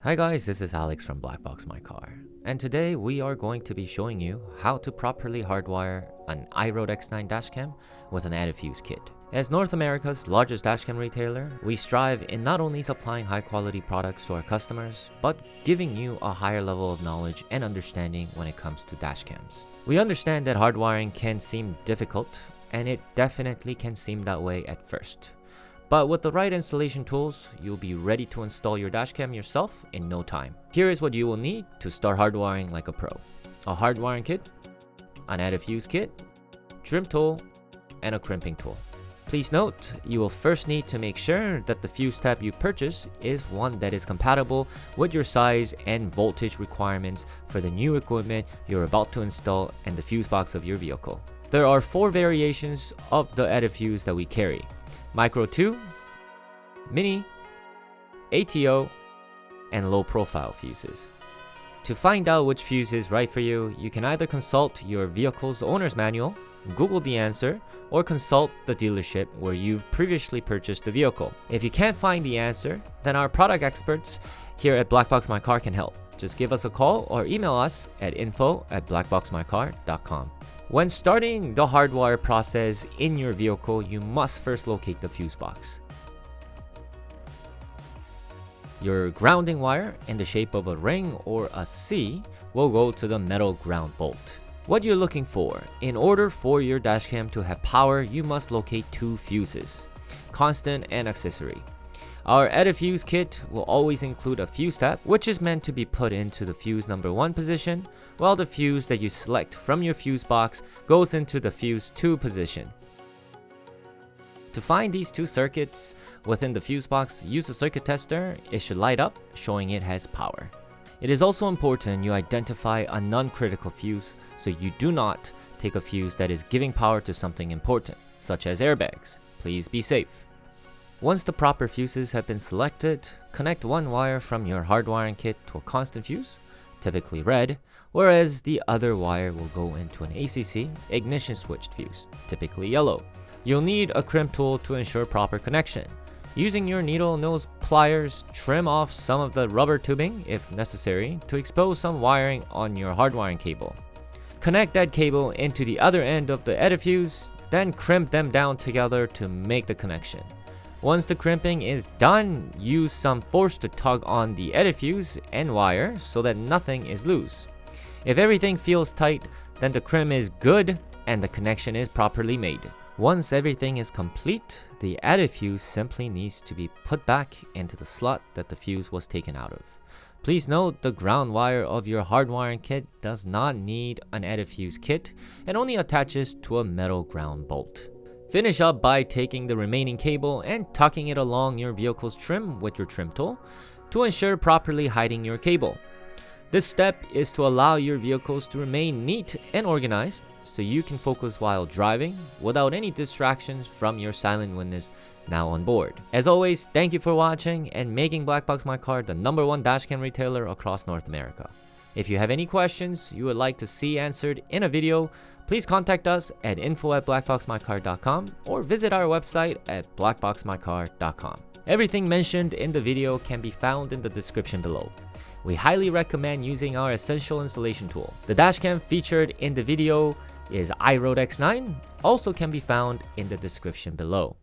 Hi guys, this is Alex from BlackboxMyCar, and today we are going to be showing you how to properly hardwire an IROAD X9 dashcam with an added fuse kit. As North America's largest dashcam retailer, we strive in not only supplying high quality products to our customers, but giving you a higher level of knowledge and understanding when it comes to dashcams. We understand that hardwiring can seem difficult, and it definitely can seem that way at first. But with the right installation tools, you'll be ready to install your dashcam yourself in no time. Here is what you will need to start hardwiring like a pro. A hardwiring kit, an added fuse kit, trim tool, and a crimping tool. Please note, you will first need to make sure that the fuse tab you purchase is one that is compatible with your size and voltage requirements for the new equipment you're about to install and the fuse box of your vehicle. There are 4 variations of the added fuse that we carry: Micro 2, Mini, ATO, and low profile fuses. To find out which fuse is right for you, you can either consult your vehicle's owner's manual, Google the answer, or consult the dealership where you've previously purchased the vehicle. If you can't find the answer, then our product experts here at BlackboxMyCar can help. Just give us a call or email us at info@blackboxmycar.com. When starting the hardwire process in your vehicle, you must first locate the fuse box. Your grounding wire in the shape of a ring or a C will go to the metal ground bolt. What you're looking for: in order for your dashcam to have power, you must locate 2 fuses, constant and accessory. Our added fuse kit will always include a fuse tab, which is meant to be put into the fuse number 1 position, while the fuse that you select from your fuse box goes into the fuse 2 position. To find these 2 circuits within the fuse box, use a circuit tester. It should light up, showing it has power. It is also important you identify a non-critical fuse so you do not take a fuse that is giving power to something important, such as airbags. Please be safe. Once the proper fuses have been selected, connect one wire from your hardwiring kit to a constant fuse, typically red, whereas the other wire will go into an ACC ignition switched fuse, typically yellow. You'll need a crimp tool to ensure proper connection. Using your needle nose pliers, trim off some of the rubber tubing if necessary to expose some wiring on your hardwiring cable. Connect that cable into the other end of the added fuse, then crimp them down together to make the connection. Once the crimping is done, use some force to tug on the added fuse and wire so that nothing is loose. If everything feels tight, then the crimp is good and the connection is properly made. Once everything is complete, the added fuse simply needs to be put back into the slot that the fuse was taken out of. Please note, the ground wire of your hardwiring kit does not need an added fuse kit and only attaches to a metal ground bolt. Finish up by taking the remaining cable and tucking it along your vehicle's trim with your trim tool to ensure properly hiding your cable. This step is to allow your vehicles to remain neat and organized so you can focus while driving without any distractions from your silent witness now on board. As always, thank you for watching and making BlackboxMyCar the #1 dashcam retailer across North America. If you have any questions you would like to see answered in a video, please contact us at info@blackboxmycar.com or visit our website at blackboxmycar.com. Everything mentioned in the video can be found in the description below. We highly recommend using our essential installation tool. The dashcam featured in the video is IROAD X9, also can be found in the description below.